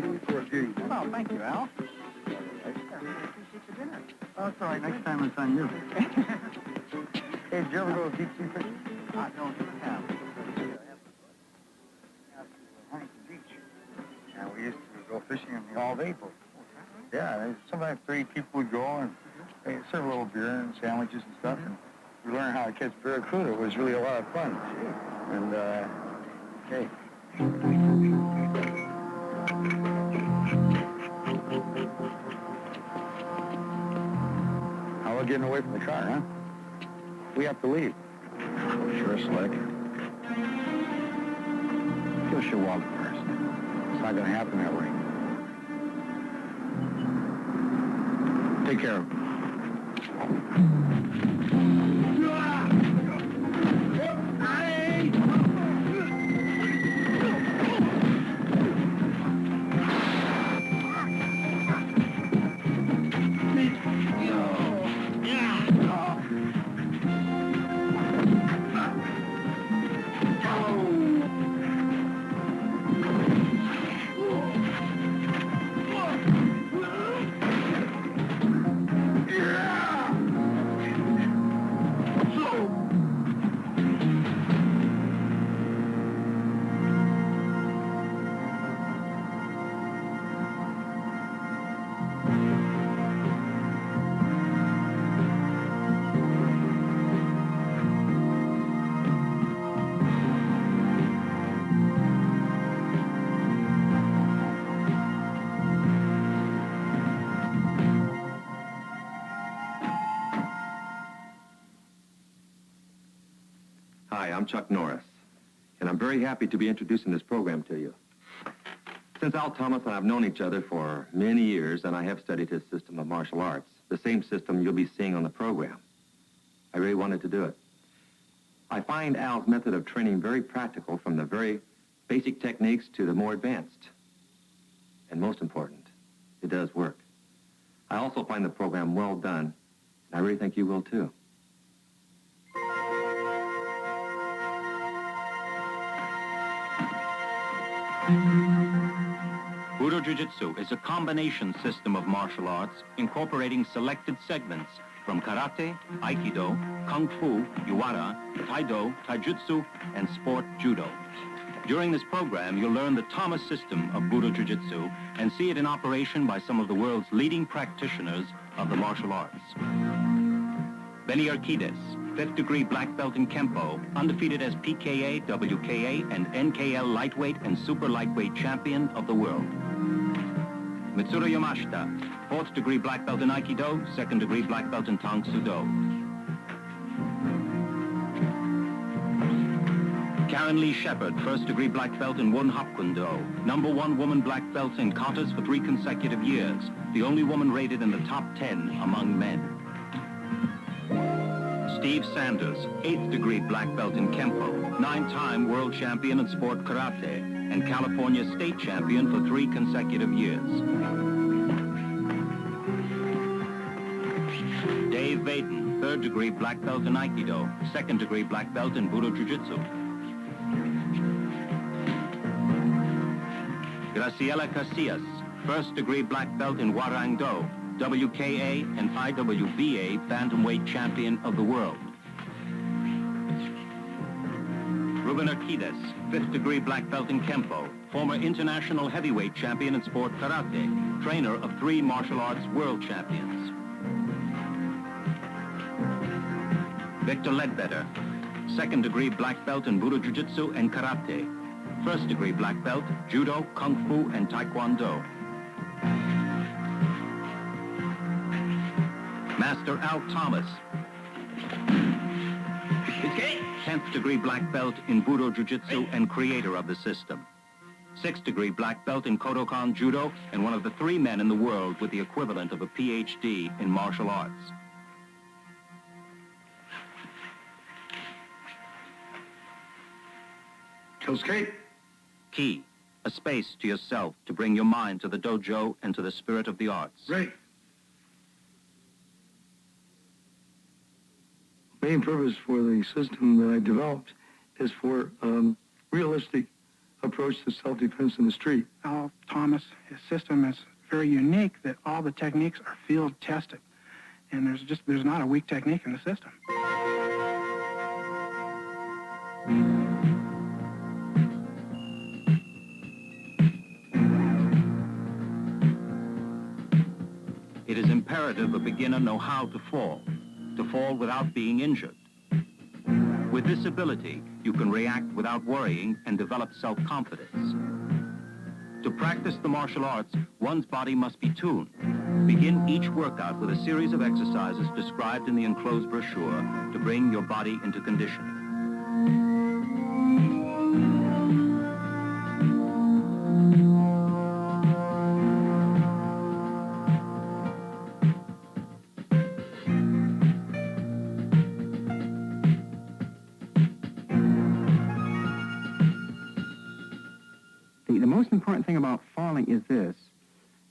Tasty for a beauty. Oh, thank you, Al. Oh, it's all right. Next time it's on you. Hey, did you ever go deep sea fishing? I don't have. Huntington Beach. And we used to go fishing in the all-day boat. Yeah, sometimes 3 people would go and they serve a little beer and sandwiches and stuff. And we learned how to catch barracuda. It was really a lot of fun. And, okay. Now we're getting away from the car, huh? We have to leave. Sure, Slick. Give us your wallet first. It's not going to happen that way. Take care of him. Hi, I'm Chuck Norris, and I'm very happy to be introducing this program to you. Since Al Thomas and I have known each other for many years, and I have studied his system of martial arts, the same system you'll be seeing on the program. I really wanted to do it. I find Al's method of training very practical, from the very basic techniques to the more advanced. And most important, it does work. I also find the program well done, and I really think you will too. BudoJJ is a combination system of martial arts incorporating selected segments from karate, aikido, kung fu, iwara, taido, taijutsu, and sport judo. During this program, you'll learn the Thomas system of BudoJJ and see it in operation by some of the world's leading practitioners of the martial arts. Benny Arquides, 5th degree black belt in Kempo, undefeated as PKA, WKA, and NKL lightweight and super lightweight champion of the world. Mitsuru Yamashita, 4th degree black belt in Aikido, 2nd degree black belt in Tang Soo Do. Karen Lee Shepard, 1st degree black belt in Won Hap Kuen Do, #1 woman black belt in katas for 3 consecutive years, the only woman rated in the top 10 among men. Steve Sanders, 8th degree black belt in Kempo, 9-time world champion in sport karate, and California state champion for 3 consecutive years. Dave Vaden, 3rd degree black belt in Aikido, 2nd degree black belt in BudoJJ. Graciela Casillas, 1st degree black belt in Hwarang Do, WKA and IWBA bantamweight champion of the world. Ruben Arquides, 5th degree black belt in Kempo, former international heavyweight champion in sport karate, trainer of 3 martial arts world champions. Victor Ledbetter, 2nd degree black belt in BudoJJ and karate, 1st degree black belt, judo, kung fu, and taekwondo. Master Al Thomas, 10th degree black belt in BudoJJ and creator of the system. 6th degree black belt in Kodokan Judo and one of the 3 men in the world with the equivalent of a PhD in martial arts. Killskate? Key, a space to yourself to bring your mind to the dojo and to the spirit of the arts. Right. Main purpose for the system that I developed is for a approach to self-defense in the street? Al Thomas, his system is very unique that all the techniques are field tested. And there's not a weak technique in the system. It is imperative a beginner know how to fall without being injured. With this ability, you can react without worrying and develop self-confidence. To practice the martial arts, one's body must be tuned. Begin each workout with a series of exercises described in the enclosed brochure to bring your body into condition. The most important thing about falling is this,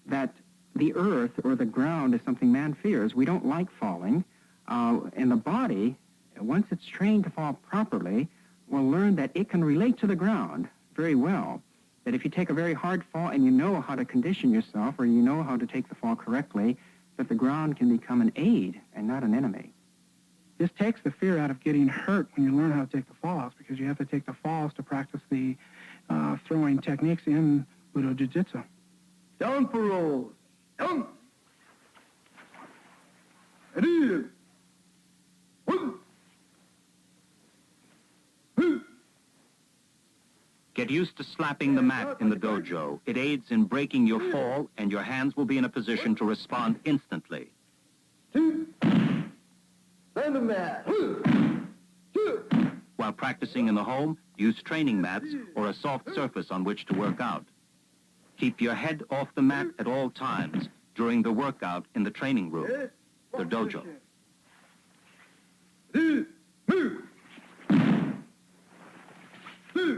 that the earth or the ground is something man fears. We don't like falling. And the body, once it's trained to fall properly, will learn that it can relate to the ground very well. That if you take a very hard fall and you know how to condition yourself or you know how to take the fall correctly, that the ground can become an aid and not an enemy. This takes the fear out of getting hurt when you learn how to take the falls, because you have to take the falls to practice the throwing techniques in BudoJJ. Down for rolls. Down. Ready. One. Two. Get used to slapping the mat in the dojo. It aids in breaking your fall, and your hands will be in a position to respond instantly. Two. Stand the mat. Two. While practicing in the home, use training mats or a soft surface on which to work out. Keep your head off the mat at all times during the workout in the training room, the dojo.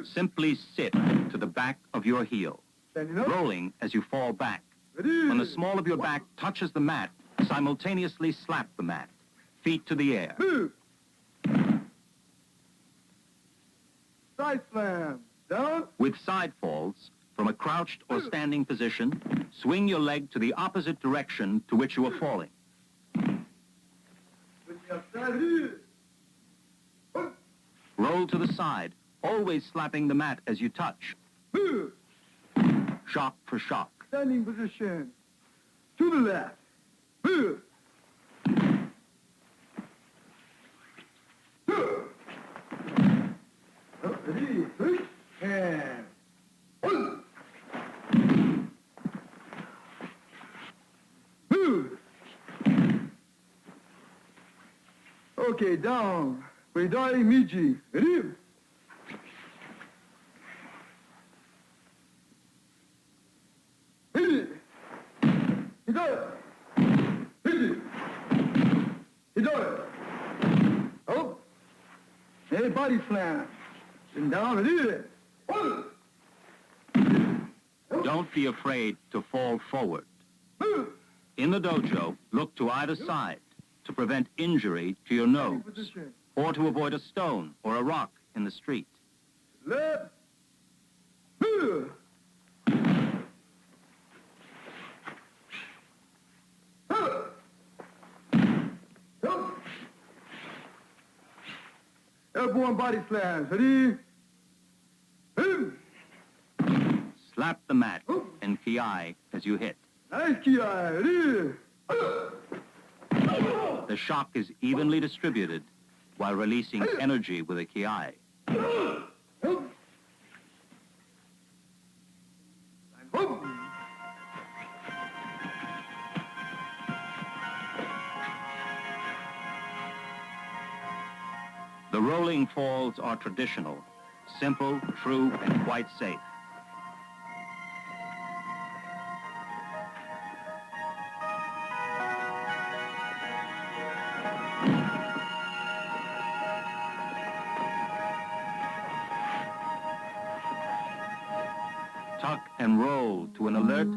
Simply sit to the back of your heel, rolling as you fall back. When the small of your back touches the mat, simultaneously slap the mat, feet to the air. Side slam. Down. With side falls, from a crouched or standing position, swing your leg to the opposite direction to which you are falling. Roll to the side, always slapping the mat as you touch. Shock for shock. Standing position. To the left. Ready. And one. Okay, down. Vedai Miji. Ready? Hit it. He got it. Hit it. He got it. Oh. Hey, body slam. And down and hit it. One. Don't be afraid to fall forward. In the dojo, look to either side to prevent injury to your nose or to avoid a stone or a rock in the street. Left. Airborne body slams. Ready? Slap the mat and kiai as you hit. Nice kiai. Ready? The shock is evenly distributed while releasing energy with a kiai. The rolling falls are traditional, simple, true, and quite safe. Tuck and roll to an alert,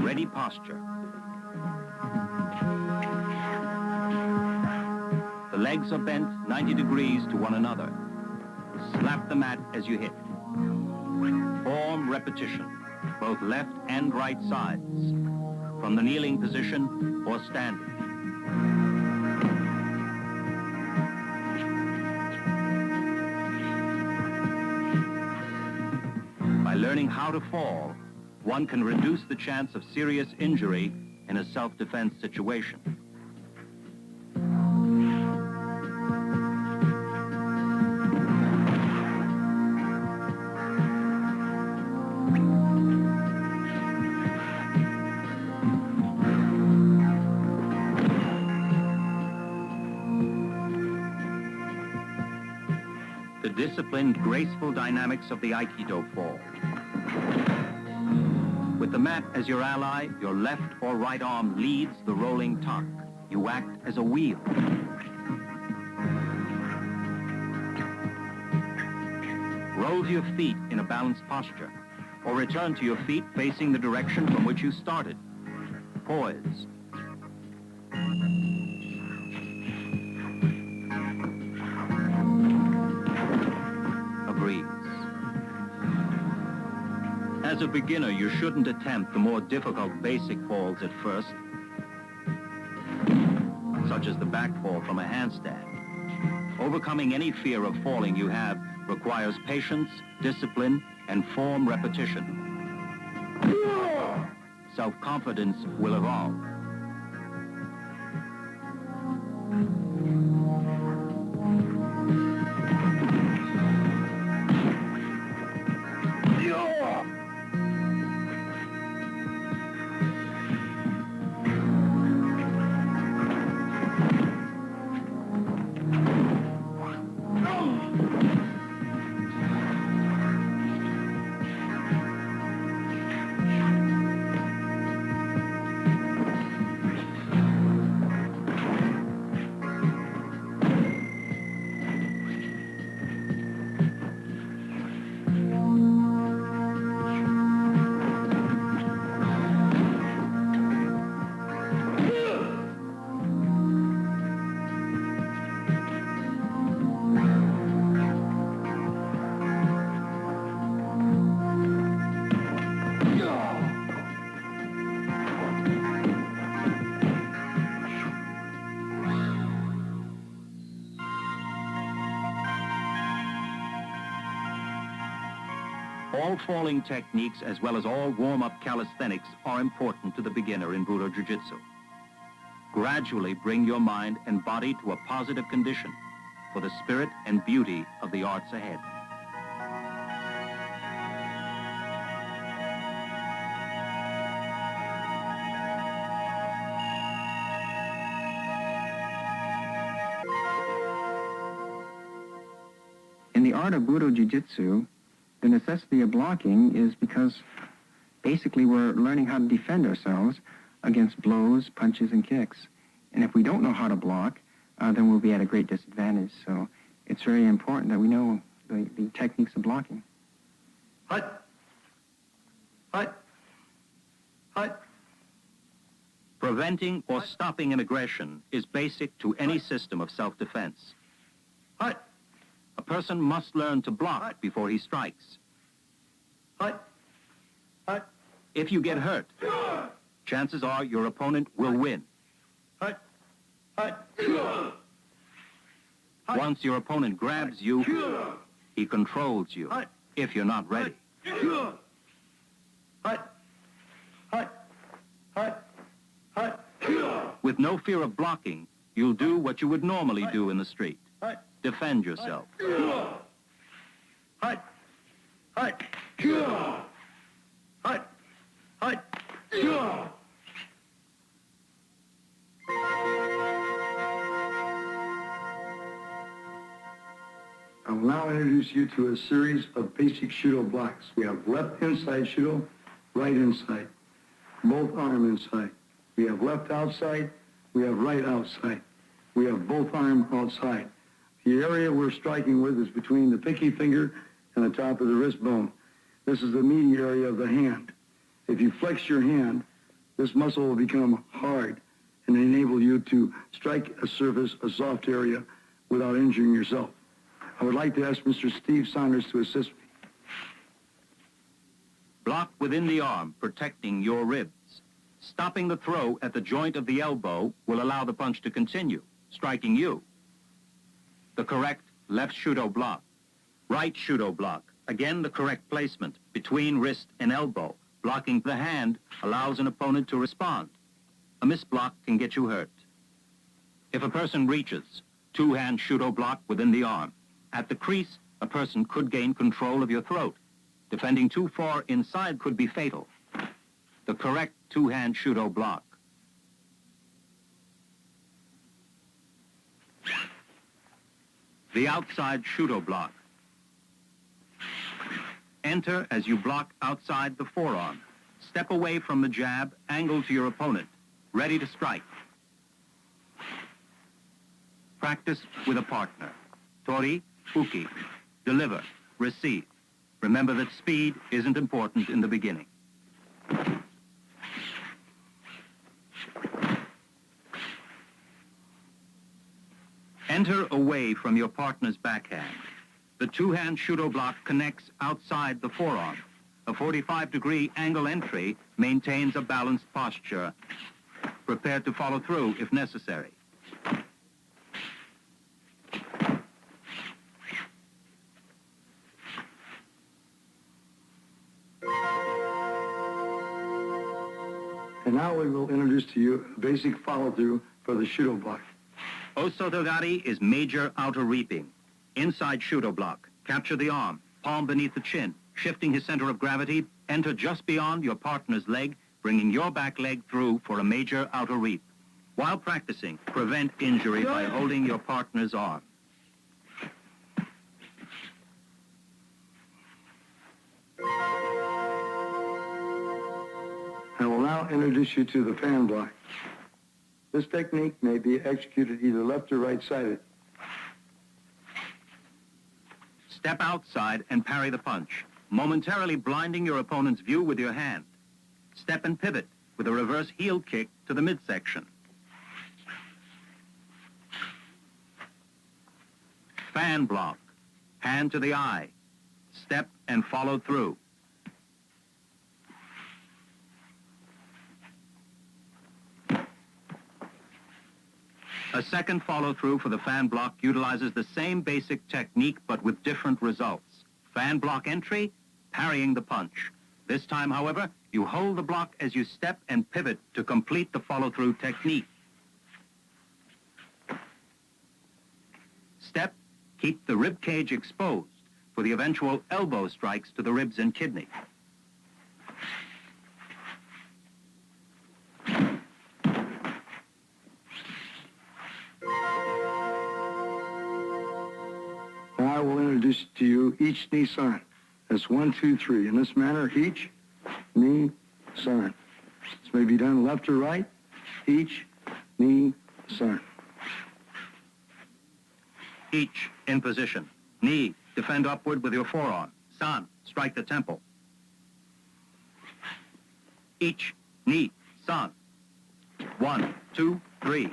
ready posture. The legs are bent 90 degrees to one another. Slap the mat as you hit. Fall repetition, both left and right sides, from the kneeling position or standing. By learning how to fall, one can reduce the chance of serious injury in a self-defense situation. The disciplined, graceful dynamics of the Aikido fall. With the mat as your ally, your left or right arm leads the rolling tuck. You act as a wheel. Roll to your feet in a balanced posture, or return to your feet facing the direction from which you started. Poised. A breeze. As a beginner, you shouldn't attempt the more difficult basic falls at first, such as the back fall from a handstand. Overcoming any fear of falling you have requires patience, discipline, and form repetition. Self-confidence will evolve. All falling techniques, as well as all warm-up calisthenics, are important to the beginner in BudoJJ. Gradually bring your mind and body to a positive condition for the spirit and beauty of the arts ahead. In the art of BudoJJ, the necessity of blocking is because basically we're learning how to defend ourselves against blows, punches, and kicks. And if we don't know how to block, then we'll be at a great disadvantage. So it's very important that we know the techniques of blocking. Hut. Hut. Hut. Preventing or stopping an aggression is basic to any system of self-defense. Hut. A person must learn to block before he strikes. Hut. Hut. If you get hurt, chances are your opponent will win. Hut. Hut. Once your opponent grabs you, he controls you, if you're not ready. Hut. Hut. Hut. Hut. With no fear of blocking, you'll do what you would normally do in the street. Defend yourself. Hut. Hut. Hut. Hut. I will now introduce you to a series of basic Shudo blocks. We have left inside Shudo, right inside, both arm inside. We have left outside, we have right outside. We have both arm outside. The area we're striking with is between the pinky finger and the top of the wrist bone. This is the meaty area of the hand. If you flex your hand, this muscle will become hard and enable you to strike a surface, a soft area, without injuring yourself. I would like to ask Mr. Steve Saunders to assist me. Block within the arm, protecting your ribs. Stopping the throw at the joint of the elbow will allow the punch to continue, striking you. The correct left shudo block. Right shudo block. Again, the correct placement between wrist and elbow. Blocking the hand allows an opponent to respond. A misblock can get you hurt. If a person reaches, two-hand shudo block within the arm. At the crease, a person could gain control of your throat. Defending too far inside could be fatal. The correct two-hand shudo block. The outside shudo block. Enter as you block outside the forearm. Step away from the jab, angle to your opponent. Ready to strike. Practice with a partner. Tori, uki. Deliver, receive. Remember that speed isn't important in the beginning. Enter away from your partner's backhand. The two-hand shudo block connects outside the forearm. A 45-degree angle entry maintains a balanced posture, prepared to follow through if necessary. And now we will introduce to you a basic follow-through for the shudo block. Osotogari is major outer reaping. Inside shudo block. Capture the arm, palm beneath the chin, shifting his center of gravity, enter just beyond your partner's leg, bringing your back leg through for a major outer reap. While practicing, prevent injury by holding your partner's arm. I will now introduce you to the fan block. This technique may be executed either left or right-sided. Step outside and parry the punch, momentarily blinding your opponent's view with your hand. Step and pivot with a reverse heel kick to the midsection. Fan block, hand to the eye. Step and follow through. A second follow-through for the fan block utilizes the same basic technique but with different results. Fan block entry, parrying the punch. This time, however, you hold the block as you step and pivot to complete the follow-through technique. Step, keep the rib cage exposed for the eventual elbow strikes to the ribs and kidney. Now I will introduce to you each knee sign. That's 1, 2, 3. In this manner, each knee sign. This may be done left or right. Each knee sign. Each in position. Knee, defend upward with your forearm. San, strike the temple. Each, knee, san. 1, 2, 3.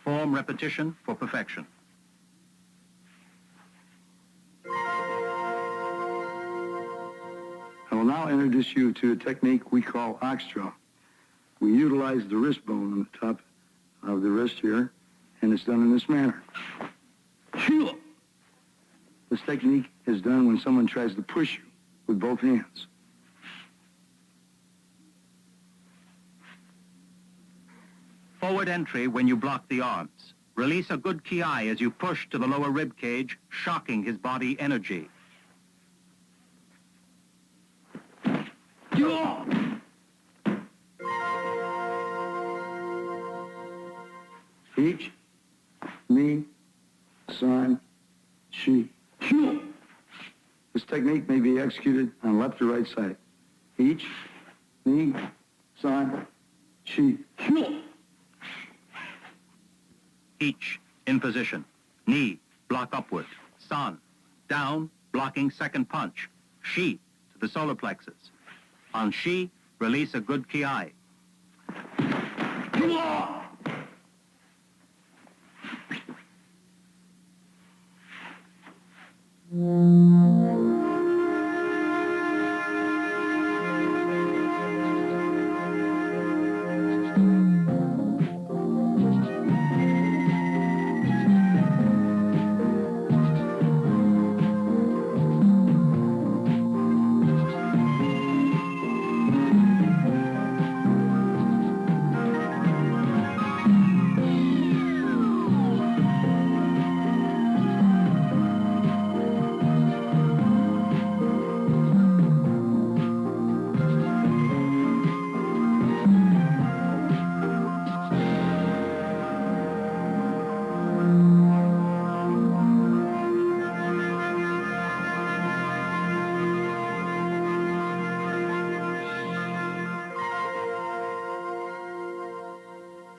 Form repetition for perfection. I will now introduce you to a technique we call ox draw. We utilize the wrist bone on the top of the wrist here, and it's done in this manner. This technique is done when someone tries to push you with both hands. Forward entry when you block the arms. Release a good ki as you push to the lower rib cage, shocking his body energy. Each, knee, san, shi. This technique may be executed on left or right side. Each, knee, san, shi. Each in position. Knee, block upward. San, down, blocking second punch. Shi, to the solar plexus. On shi, release a good ki.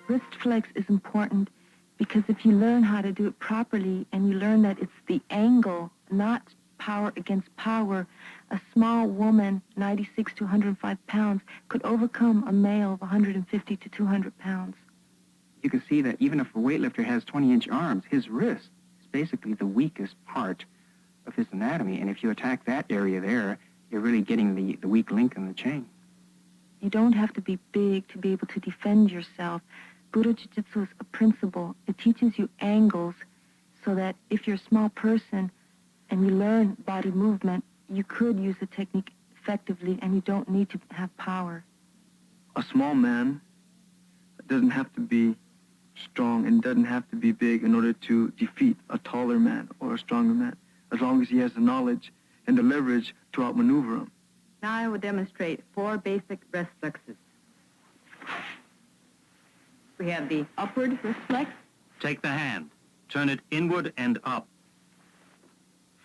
Wrist flex is important because if you learn how to do it properly and you learn that it's the angle, not power against power, a small woman, 96 to 105 pounds, could overcome a male of 150 to 200 pounds. You can see that even if a weightlifter has 20-inch arms, his wrist is basically the weakest part of his anatomy, and if you attack that area there, you're really getting the weak link in the chain. You don't have to be big to be able to defend yourself. BudoJJ is a principle. It teaches you angles so that if you're a small person and you learn body movement, you could use the technique effectively and you don't need to have power. A small man doesn't have to be strong and doesn't have to be big in order to defeat a taller man or a stronger man, as long as he has the knowledge and the leverage to outmaneuver him. Now I will demonstrate 4 basic wrist flexes. We have the upward wrist flex. Take the hand, turn it inward and up.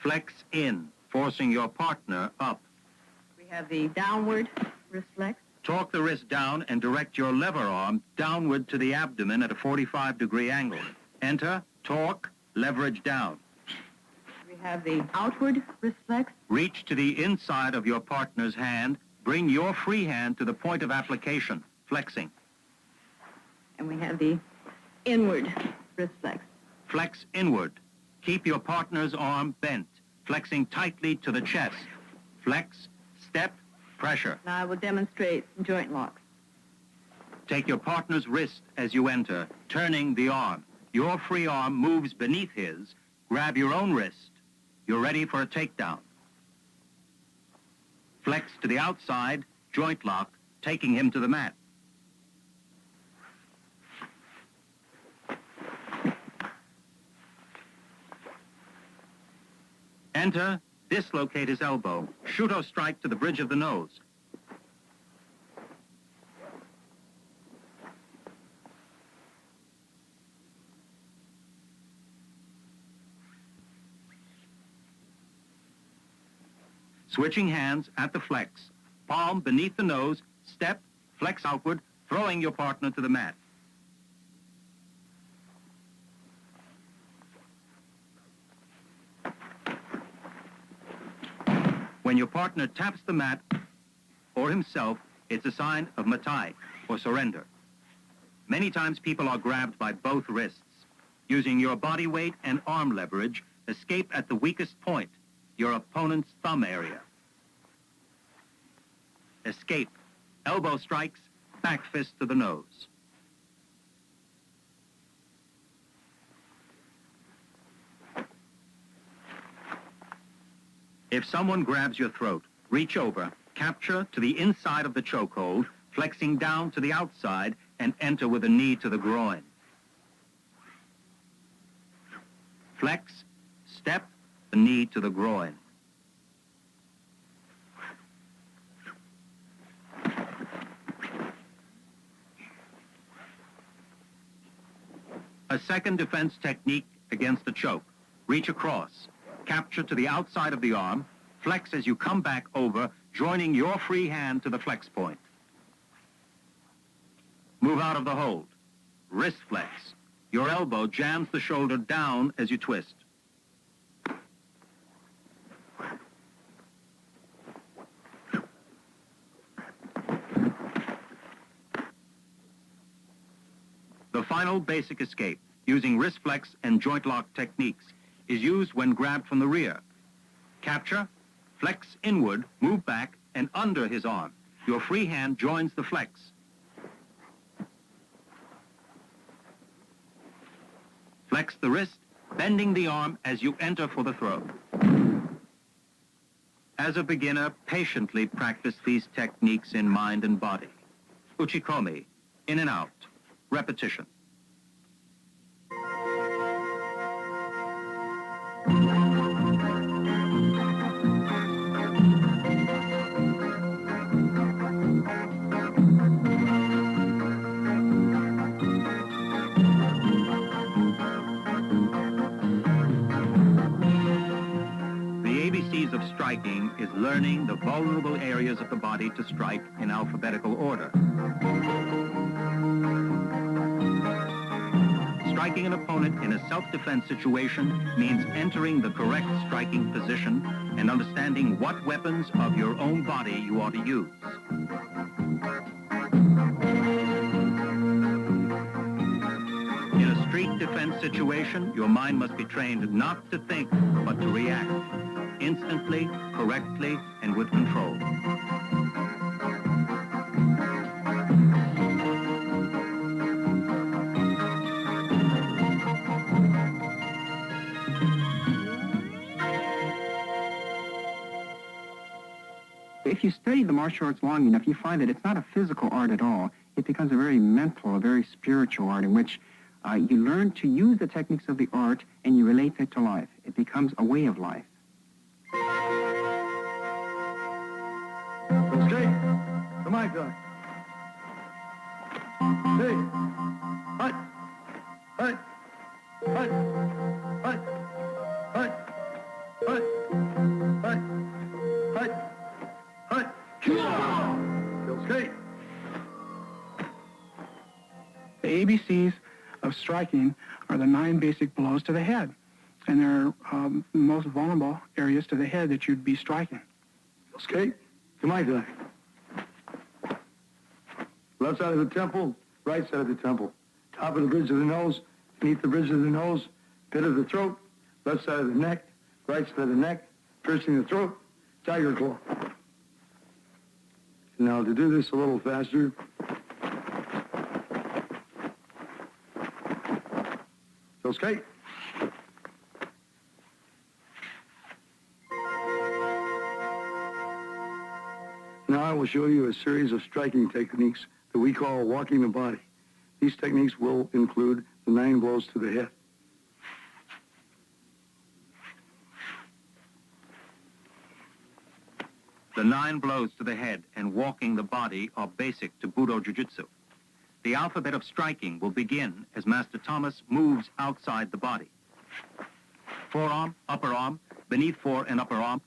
Flex in, forcing your partner up. We have the downward wrist flex. Torque the wrist down and direct your lever arm downward to the abdomen at a 45-degree angle. Enter, torque, leverage down. We have the outward wrist flex. Reach to the inside of your partner's hand. Bring your free hand to the point of application, flexing. And we have the inward wrist flex. Flex inward. Keep your partner's arm bent, flexing tightly to the chest. Flex, step, pressure. Now I will demonstrate joint locks. Take your partner's wrist as you enter, turning the arm. Your free arm moves beneath his. Grab your own wrist. You're ready for a takedown. Flex to the outside, joint lock, taking him to the mat. Enter, dislocate his elbow. Shoot or strike to the bridge of the nose. Switching hands at the flex. Palm beneath the nose, step, flex outward, throwing your partner to the mat. When your partner taps the mat or himself, it's a sign of matai, or surrender. Many times people are grabbed by both wrists. Using your body weight and arm leverage, escape at the weakest point, your opponent's thumb area. Escape. Elbow strikes, back fist to the nose. If someone grabs your throat, reach over, capture to the inside of the chokehold, flexing down to the outside, and enter with a knee to the groin. Flex, step, the knee to the groin. A second defense technique against the choke. Reach across. Capture to the outside of the arm. Flex as you come back over, joining your free hand to the flex point. Move out of the hold. Wrist flex. Your elbow jams the shoulder down as you twist. The final basic escape, using wrist flex and joint lock techniques, is used when grabbed from the rear. Capture, flex inward, move back, and under his arm. Your free hand joins the flex. Flex the wrist, bending the arm as you enter for the throw. As a beginner, patiently practice these techniques in mind and body. Uchikomi, in and out, repetition. Of striking is learning the vulnerable areas of the body to strike in alphabetical order. striking an opponent in a self-defense situation means entering the correct striking position and understanding what weapons of your own body you ought to use. In a street defense situation, your mind must be trained not to think, but to react, instantly, correctly, and with control. If you study the martial arts long enough, you find that it's not a physical art at all. It becomes a very mental, a very spiritual art in which you learn to use the techniques of the art and you relate it to life. It becomes a way of life. Straight. Come on, guy. Hey. Hut. Hut. Hut. Hut. Hut. Hut. Hut. Hut. Hut. Still straight. The ABCs of striking are the 9 basic blows to the head. And they're the most vulnerable areas to the head that you'd be striking. Skate. Come on, guy. Left side of the temple, right side of the temple. Top of the bridge of the nose, beneath the bridge of the nose, pit of the throat, left side of the neck, right side of the neck, piercing the throat, tiger claw. Now, to do this a little faster, so skate. Now I will show you a series of striking techniques that we call walking the body. These techniques will include the 9 blows to the head. The 9 blows to the head and walking the body are basic to BudoJJ. The alphabet of striking will begin as Master Thomas moves outside the body. Forearm, upper arm, beneath fore and upper arm,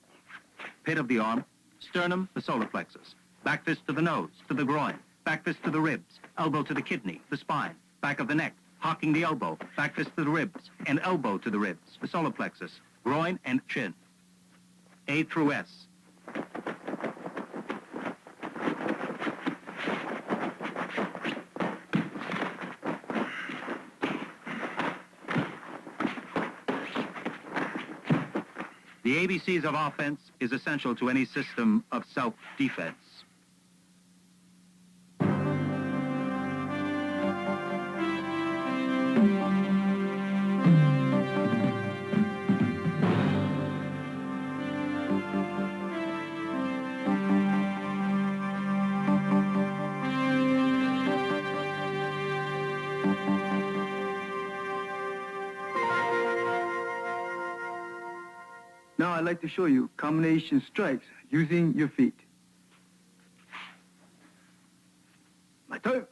pit of the arm, sternum, the solar plexus, back fist to the nose, to the groin, back fist to the ribs, elbow to the kidney, the spine, back of the neck, hocking the elbow, back fist to the ribs, and elbow to the ribs, the solar plexus, groin and chin. A through S. The ABCs of offense is essential to any system of self-defense. Now I'd like to show you combination strikes using your feet. My turn.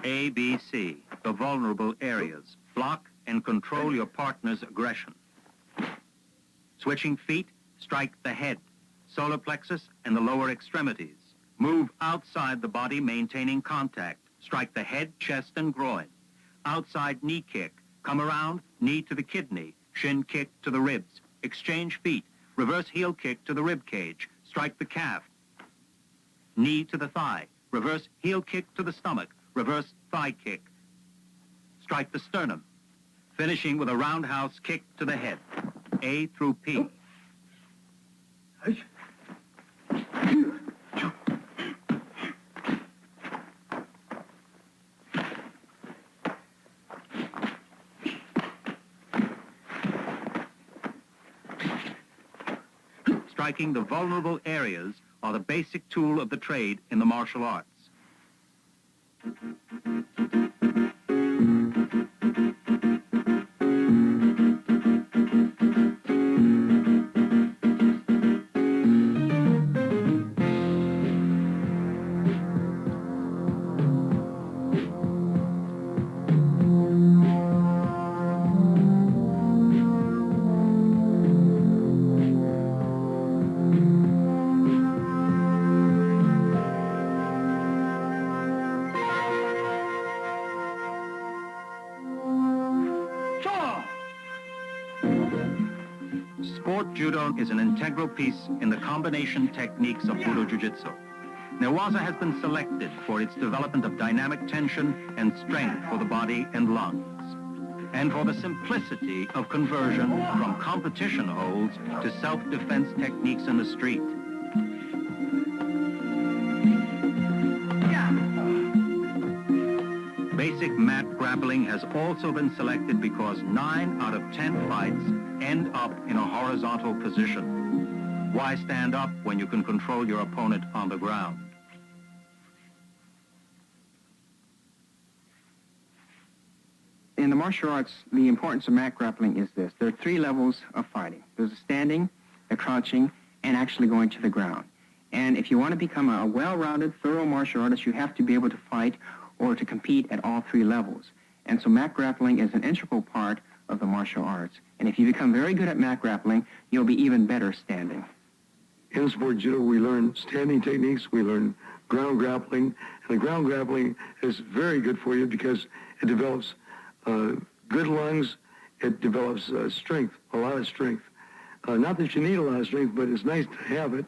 ABC, the vulnerable areas. Block and control your partner's aggression. Switching feet, strike the head, solar plexus, and the lower extremities. Move outside the body, maintaining contact. Strike the head, chest, and groin. Outside knee kick. Come around, knee to the kidney. Shin kick to the ribs. Exchange feet. Reverse heel kick to the rib cage. Strike the calf. Knee to the thigh. Reverse heel kick to the stomach. Reverse thigh kick. Strike the sternum. Finishing with a roundhouse kick to the head. A through P. Striking the vulnerable areas are the basic tool of the trade in the martial arts. Judo is an integral piece in the combination techniques of BudoJJ. Newaza has been selected for its development of dynamic tension and strength for the body and lungs, and for the simplicity of conversion from competition holds to self-defense techniques in the street. Basic mat grappling has also been selected because 9 out of 10 fights end up in a horizontal position. Why stand up when you can control your opponent on the ground? In the martial arts, the importance of mat grappling is this. There are 3 levels of fighting. There's a standing, a crouching, and actually going to the ground. And if you want to become a well-rounded, thorough martial artist, you have to be able to fight or to compete at all 3 levels. And so mat grappling is an integral part of the martial arts. And if you become very good at mat grappling, you'll be even better standing. In sport judo, we learn standing techniques, we learn ground grappling, and the ground grappling is very good for you because it develops good lungs, it develops strength, a lot of strength. Not that you need a lot of strength, but it's nice to have it.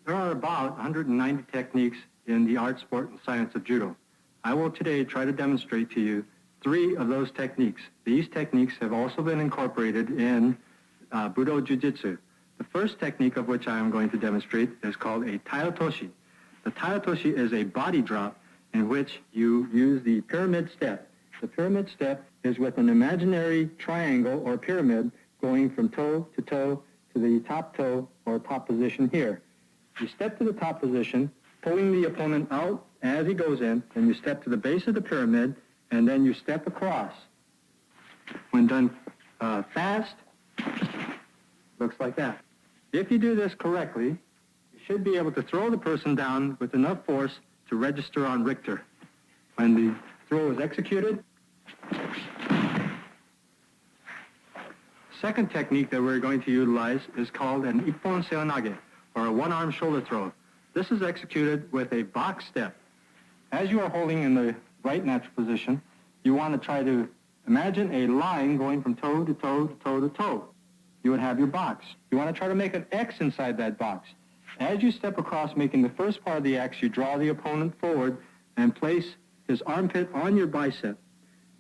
There are about 190 techniques in the art, sport, and science of judo. I will today try to demonstrate to you 3 of those techniques. These techniques have also been incorporated in BudoJJ. The first technique of which I am going to demonstrate is called a taiotoshi. The taiotoshi is a body drop in which you use the pyramid step. The pyramid step is with an imaginary triangle or pyramid going from toe to the top toe or top position here. You step to the top position, pulling the opponent out as he goes in, and you step to the base of the pyramid, and then you step across. When done fast, looks like that. If you do this correctly, you should be able to throw the person down with enough force to register on Richter. When the throw is executed, second technique that we're going to utilize is called an ippon seonage, or a one-arm shoulder throw. This is executed with a box step. As you are holding in the right natural position, you want to try to imagine a line going from toe to toe to toe to toe. You would have your box. You want to try to make an X inside that box. As you step across making the first part of the X, you draw the opponent forward and place his armpit on your bicep.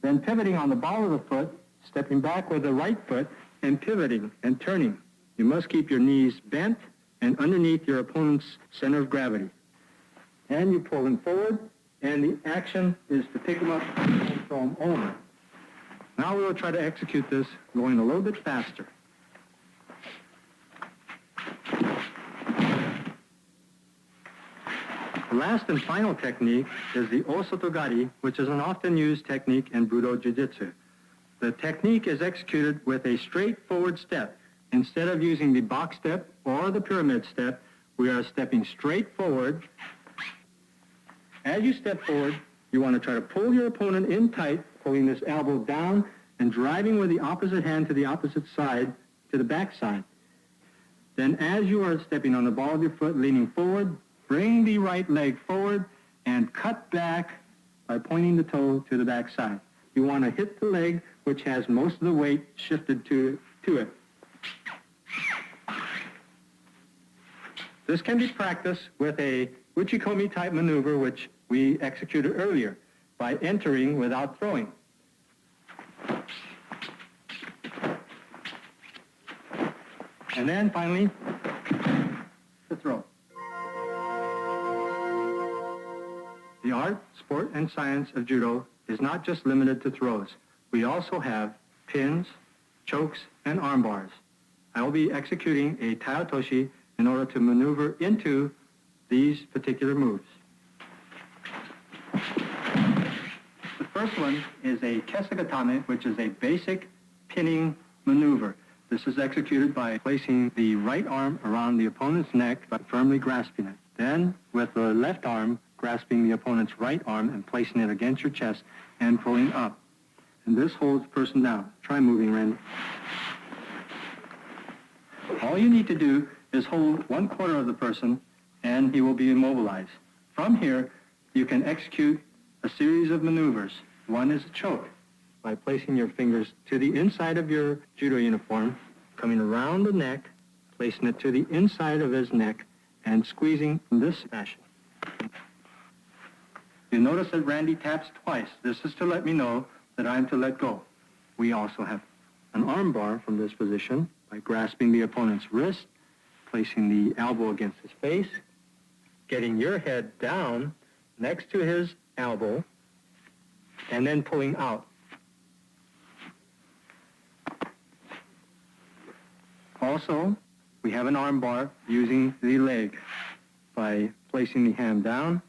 Then pivoting on the ball of the foot, stepping back with the right foot, and pivoting and turning. You must keep your knees bent and underneath your opponent's center of gravity. And you pull him forward, and the action is to pick him up and throw him over. Now we will try to execute this going a little bit faster. The last and final technique is the osotogari, which is an often used technique in BudoJJ. The technique is executed with a straightforward step. Instead of using the box step or the pyramid step, we are stepping straight forward. As you step forward, you want to try to pull your opponent in tight, pulling this elbow down and driving with the opposite hand to the opposite side, to the back side. Then as you are stepping on the ball of your foot, leaning forward, bring the right leg forward and cut back by pointing the toe to the back side. You want to hit the leg which has most of the weight shifted to it. This can be practiced with a uchikomi type maneuver which we executed earlier by entering without throwing. And then finally, the throw. The art, sport, and science of judo is not just limited to throws. We also have pins, chokes, and arm bars. I will be executing a taiotoshi in order to maneuver into these particular moves. The first one is a kesagatame, which is a basic pinning maneuver. This is executed by placing the right arm around the opponent's neck by firmly grasping it. Then, with the left arm, grasping the opponent's right arm and placing it against your chest and pulling up. And this holds the person down. Try moving, Randy. All you need to do is hold 1/4 of the person and he will be immobilized. From here, you can execute a series of maneuvers. One is a choke. By placing your fingers to the inside of your judo uniform, coming around the neck, placing it to the inside of his neck, and squeezing in this fashion. You notice that Randy taps twice. This is to let me know that I'm to let go. We also have an arm bar from this position by grasping the opponent's wrist, placing the elbow against his face, getting your head down next to his elbow, and then pulling out. Also, we have an arm bar using the leg by placing the hand down,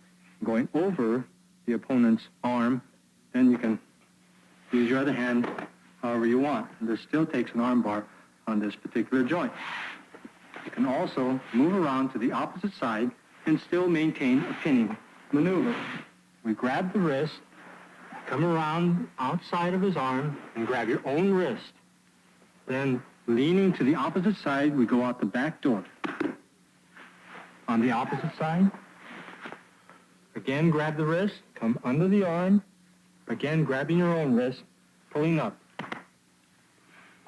going over the opponent's arm, then you can use your other hand however you want. And this still takes an arm bar on this particular joint. You can also move around to the opposite side and still maintain a pinning maneuver. We grab the wrist, come around outside of his arm, and grab your own wrist. Then, leaning to the opposite side, we go out the back door. On the opposite side, again grab the wrist, come under the arm, again grabbing your own wrist, pulling up.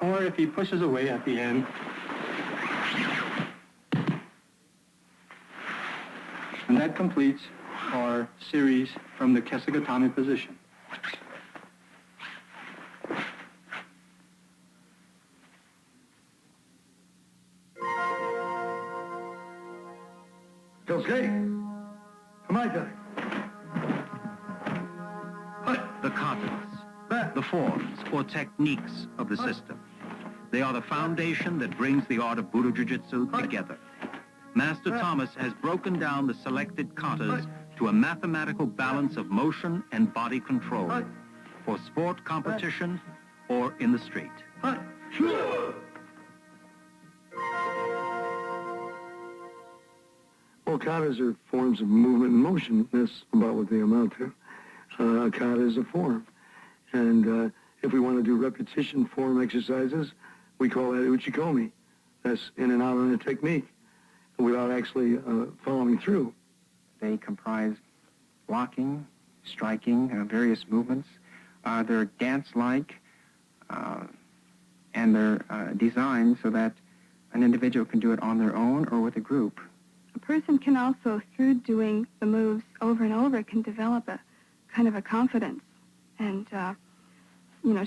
Or if he pushes away at the end, and that completes our series from the Kesagatame position. Okay. Come on, guys. The katas, the forms or techniques of the system. They are the foundation that brings the art of BudoJJ together. Master Thomas has broken down the selected katas to a mathematical balance of motion and body control for sport competition or in the street. Well, katas are forms of movement and motion. That's about what they amount to. A kata is a form. And if we want to do repetition form exercises, we call that uchikomi. That's in and out on a technique without actually following through. They comprise blocking, striking, various movements. They're dance-like, and they're designed so that an individual can do it on their own or with a group. A person can also, through doing the moves over and over, can develop a kind of a confidence. And,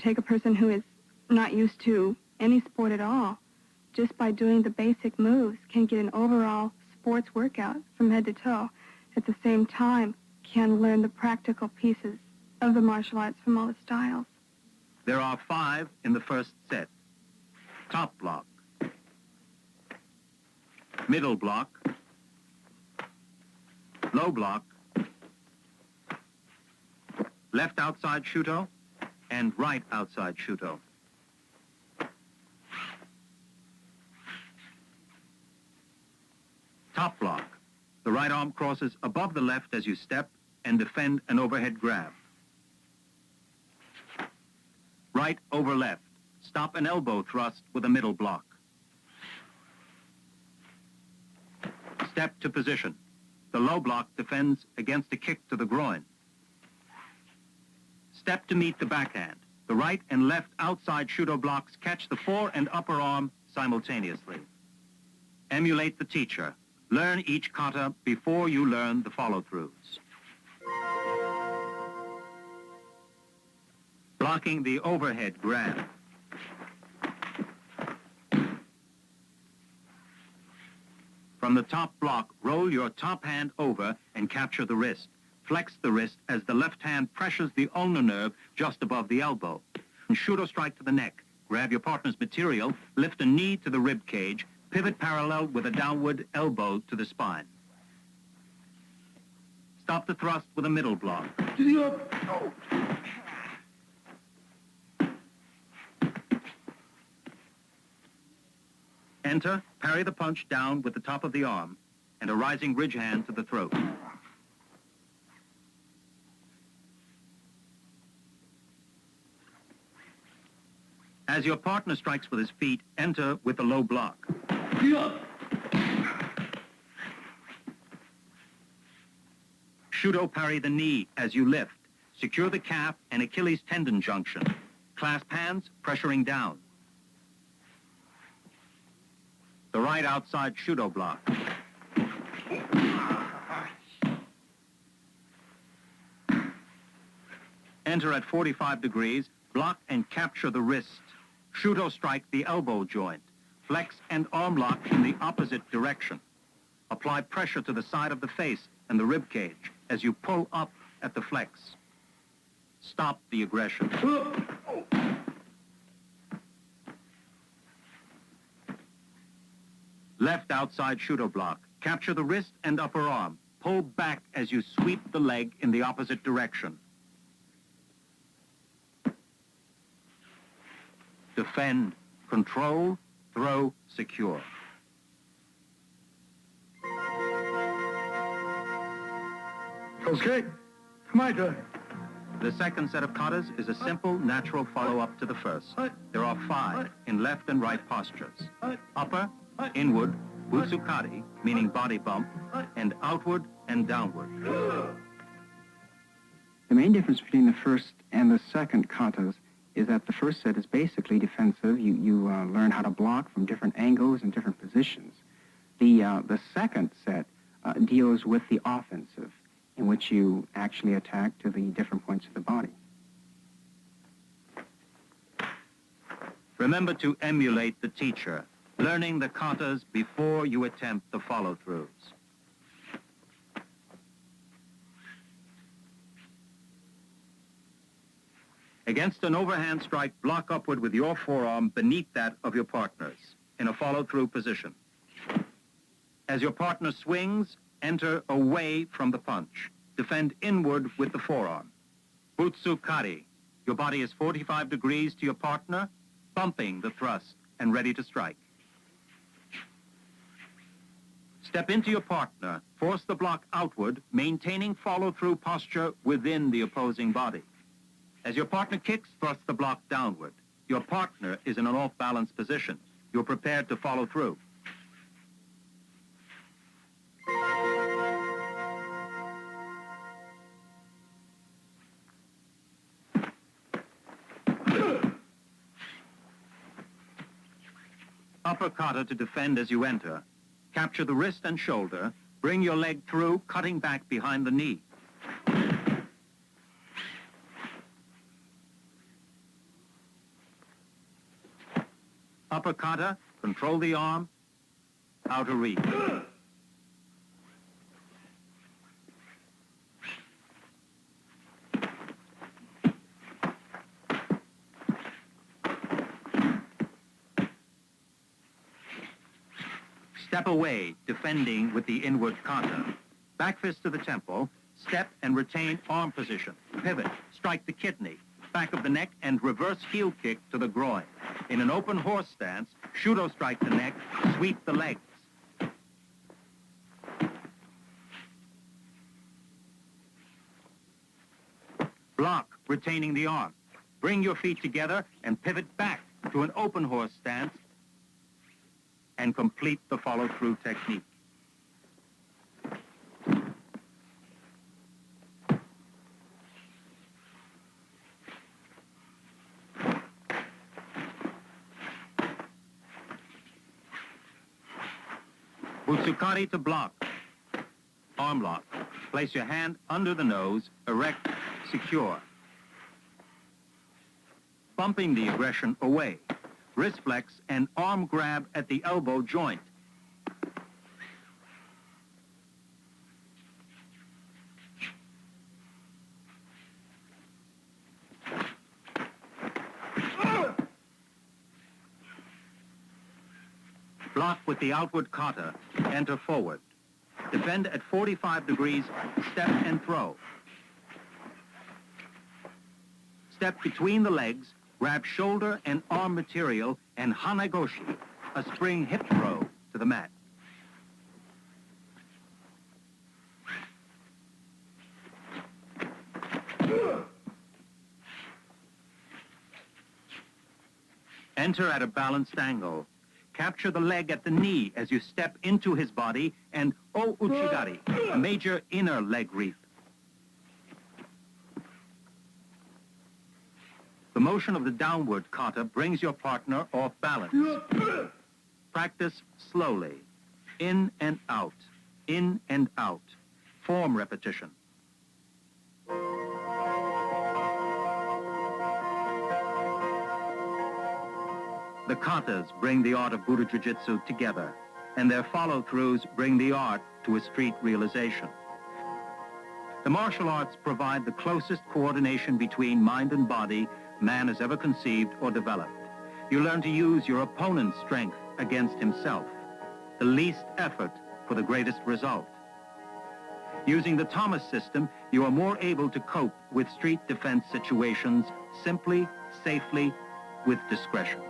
take a person who is not used to any sport at all, just by doing the basic moves, can get an overall sports workout from head to toe. At the same time, can learn the practical pieces of the martial arts from all the styles. There are 5 in the first set. Top block, middle block, low block, left outside shuto, and right outside shuto. Top block. The right arm crosses above the left as you step and defend an overhead grab. Right over left. Stop an elbow thrust with a middle block. Step to position. The low block defends against a kick to the groin. Step to meet the backhand. The right and left outside shuto blocks catch the fore and upper arm simultaneously. Emulate the teacher. Learn each kata before you learn the follow-throughs. Blocking the overhead grab. From the top block, roll your top hand over and capture the wrist. Flex the wrist as the left hand pressures the ulnar nerve just above the elbow. And shuto strike to the neck. Grab your partner's material, lift a knee to the rib cage, pivot parallel with a downward elbow to the spine. Stop the thrust with a middle block. Enter, parry the punch down with the top of the arm, and a rising ridge hand to the throat. As your partner strikes with his feet, enter with the low block. Shuto parry the knee as you lift. Secure the calf and Achilles tendon junction. Clasp hands, pressuring down. The right outside Shudo block. Enter at 45 degrees, block and capture the wrist. Shudo strike the elbow joint. Flex and arm lock in the opposite direction. Apply pressure to the side of the face and the rib cage as you pull up at the flex. Stop the aggression. Left outside Shudo block. Capture the wrist and upper arm. Pull back as you sweep the leg in the opposite direction. Defend, control, throw, secure. Okay, my turn. The second set of katas is a simple, natural follow-up to the first. There are 5 in left and right postures. Upper, inward, butsukari, meaning body bump, and outward and downward. The main difference between the first and the second katas is that the first set is basically defensive. You learn how to block from different angles and different positions. The second set deals with the offensive, in which you actually attack to the different points of the body. Remember to emulate the teacher, learning the katas before you attempt the follow-throughs. Against an overhand strike, block upward with your forearm beneath that of your partner's in a follow-through position. As your partner swings, enter away from the punch. Defend inward with the forearm. Butsukari. Your body is 45 degrees to your partner, bumping the thrust and ready to strike. Step into your partner. Force the block outward, maintaining follow-through posture within the opposing body. As your partner kicks, thrust the block downward. Your partner is in an off-balance position. You're prepared to follow through. Upper kata to defend as you enter. Capture the wrist and shoulder. Bring your leg through, cutting back behind the knee. Upper kata, control the arm, outer reach. Step away, defending with the inward kata. Back fist to the temple, step and retain arm position. Pivot, strike the kidney, back of the neck, and reverse heel kick to the groin. In an open horse stance, Shudo strike the neck, sweep the legs. Block, retaining the arm. Bring your feet together and pivot back to an open horse stance and complete the follow-through technique. Butsukari to block. Arm lock. Place your hand under the nose, erect, secure. Bumping the aggression away. Wrist flex and arm grab at the elbow joint. Block with the outward kata. Enter forward. Defend at 45 degrees, step and throw. Step between the legs, grab shoulder and arm material, and hanagoshi, a spring hip throw to the mat. Enter at a balanced angle. Capture the leg at the knee as you step into his body, and o uchigari, a major inner leg reef. The motion of the downward kata brings your partner off balance. Practice slowly. In and out. In and out. Form repetition. The katas bring the art of BudoJJ together, and their follow-throughs bring the art to a street realization. The martial arts provide the closest coordination between mind and body man has ever conceived or developed. You learn to use your opponent's strength against himself. The least effort for the greatest result. Using the Thomas system, you are more able to cope with street defense situations simply, safely, with discretion.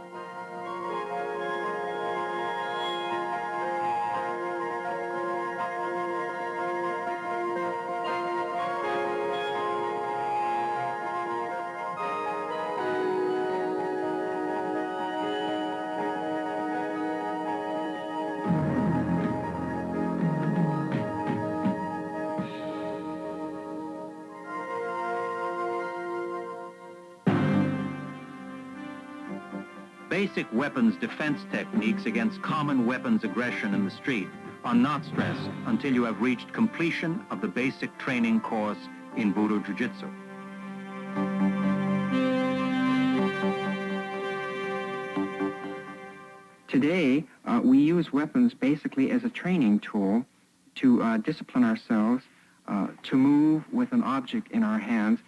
Basic weapons defense techniques against common weapons aggression in the street are not stressed until you have reached completion of the basic training course in BudoJJ. Today, we use weapons basically as a training tool to discipline ourselves, to move with an object in our hands.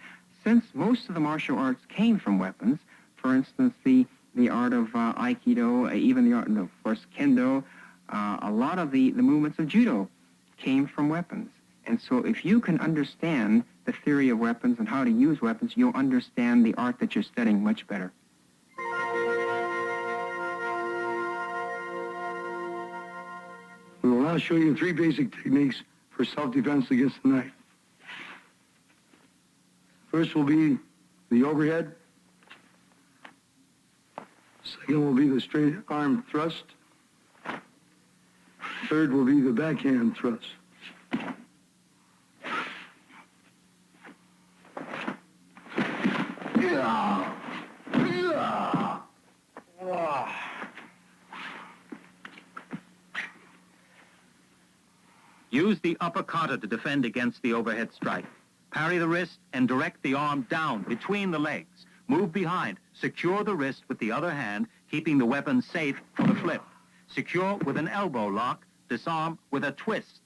Since most of the martial arts came from weapons, for instance, the art of Aikido, even the art of, course, Kendo, a lot of the movements of Judo came from weapons. And so if you can understand the theory of weapons and how to use weapons, you'll understand the art that you're studying much better. We will now show you 3 basic techniques for self-defense against the knife. First will be the overhead. Second will be the straight arm thrust. Third will be the backhand thrust. Use the upper kata to defend against the overhead strike. Parry the wrist and direct the arm down between the legs. Move behind. Secure the wrist with the other hand, keeping the weapon safe for the flip. Secure with an elbow lock. Disarm with a twist.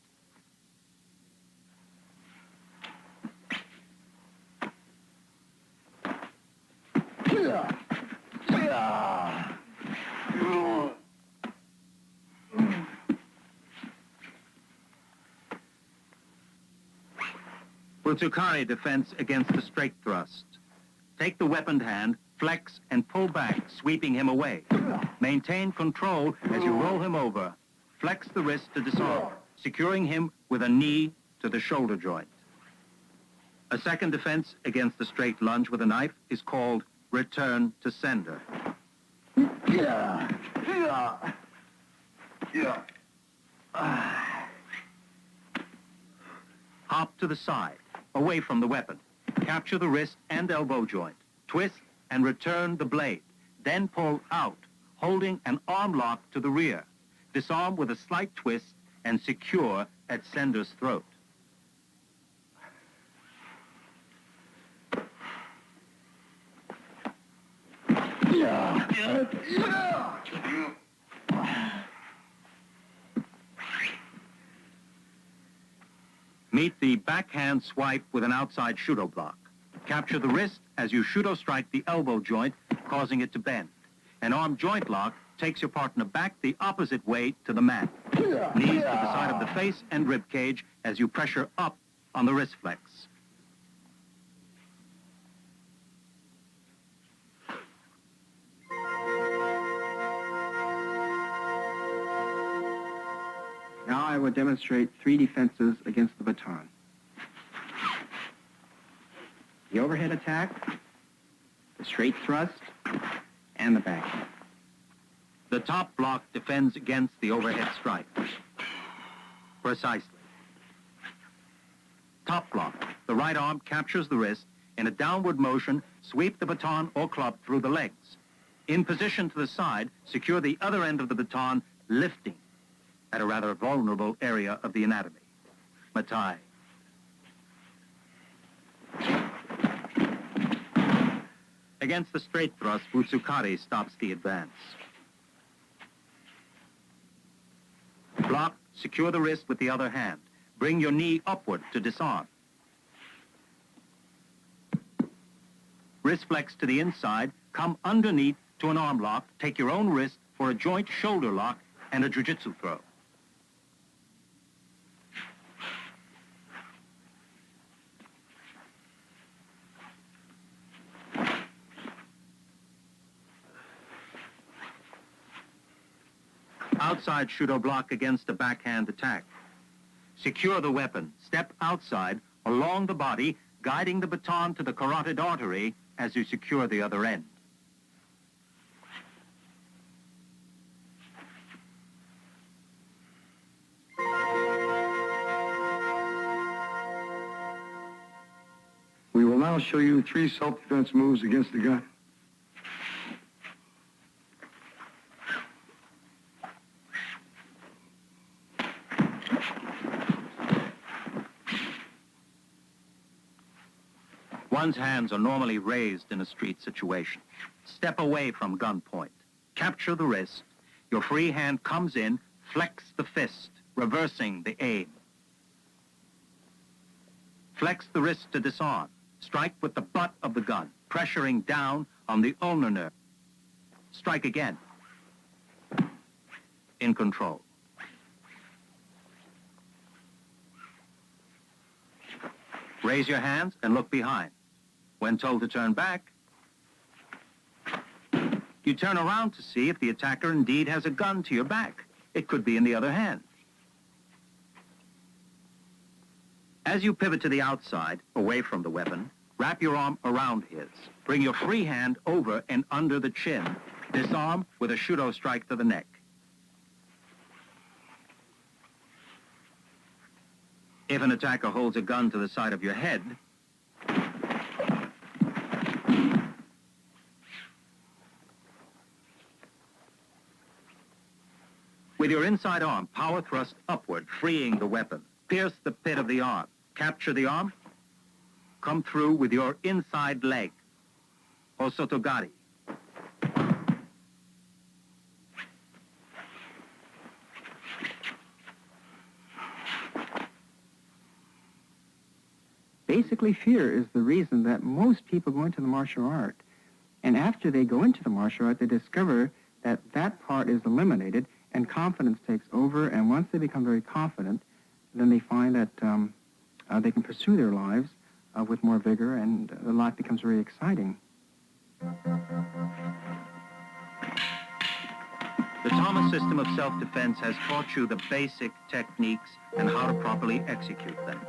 Utsukari defense against the straight thrust. Take the weaponed hand, flex, and pull back, sweeping him away. Maintain control as you roll him over. Flex the wrist to disarm, securing him with a knee to the shoulder joint. A second defense against the straight lunge with a knife is called return to sender. Hop to the side, away from the weapon. Capture the wrist and elbow joint. Twist and return the blade. Then pull out, holding an arm lock to the rear. Disarm with a slight twist and secure at sender's throat. Meet the backhand swipe with an outside shudo block. Capture the wrist as you shudo strike the elbow joint, causing it to bend. An arm joint lock takes your partner back the opposite way to the mat. Knees to the side of the face and rib cage as you pressure up on the wrist flex. Now I will demonstrate 3 defenses against the baton. The overhead attack, the straight thrust, and the backhand. The top block defends against the overhead strike. Precisely. Top block. The right arm captures the wrist. In a downward motion, sweep the baton or club through the legs. In position to the side, secure the other end of the baton, lifting at a rather vulnerable area of the anatomy. Matai. Against the straight thrust, Butsukari stops the advance. Block, secure the wrist with the other hand. Bring your knee upward to disarm. Wrist flex to the inside, come underneath to an arm lock, take your own wrist for a joint shoulder lock and a jiu-jitsu throw. Outside Shudo block against a backhand attack. Secure the weapon. Step outside along the body, guiding the baton to the carotid artery as you secure the other end. We will now show you 3 self-defense moves against the gun. One's hands are normally raised in a street situation. Step away from gunpoint. Capture the wrist. Your free hand comes in, flex the fist, reversing the aim. Flex the wrist to disarm. Strike with the butt of the gun, pressuring down on the ulnar nerve. Strike again. In control. Raise your hands and look behind. When told to turn back, you turn around to see if the attacker indeed has a gun to your back. It could be in the other hand. As you pivot to the outside, away from the weapon, wrap your arm around his. Bring your free hand over and under the chin. Disarm with a Shudo strike to the neck. If an attacker holds a gun to the side of your head, with your inside arm, power thrust upward, freeing the weapon. Pierce the pit of the arm. Capture the arm. Come through with your inside leg. Osotogari. Basically, fear is the reason that most people go into the martial art. And after they go into the martial art, they discover that that part is eliminated and confidence takes over. And once they become very confident, then they find that they can pursue their lives with more vigor, and the life becomes very exciting. The Thomas system of self-defense has taught you the basic techniques and how to properly execute them.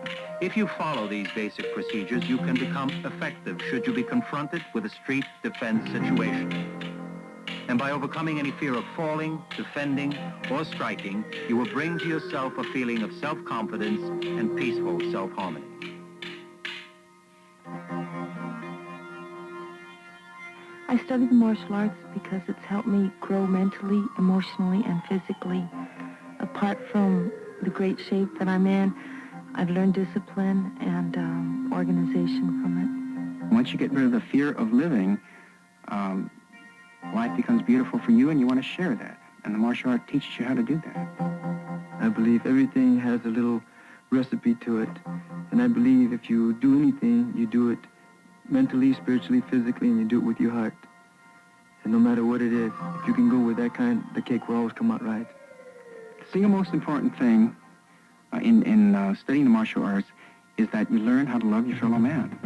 If you follow these basic procedures, you can become effective should you be confronted with a street defense situation. And by overcoming any fear of falling, defending, or striking, you will bring to yourself a feeling of self-confidence and peaceful self-harmony. I study the martial arts because it's helped me grow mentally, emotionally, and physically. Apart from the great shape that I'm in, I've learned discipline and organization from it. Once you get rid of the fear of living, life becomes beautiful for you, and you want to share that. And the martial art teaches you how to do that. I believe everything has a little recipe to it. And I believe if you do anything, you do it mentally, spiritually, physically, and you do it with your heart. And no matter what it is, if you can go with that kind, the cake will always come out right. The single most important thing in studying the martial arts is that you learn how to love your fellow man.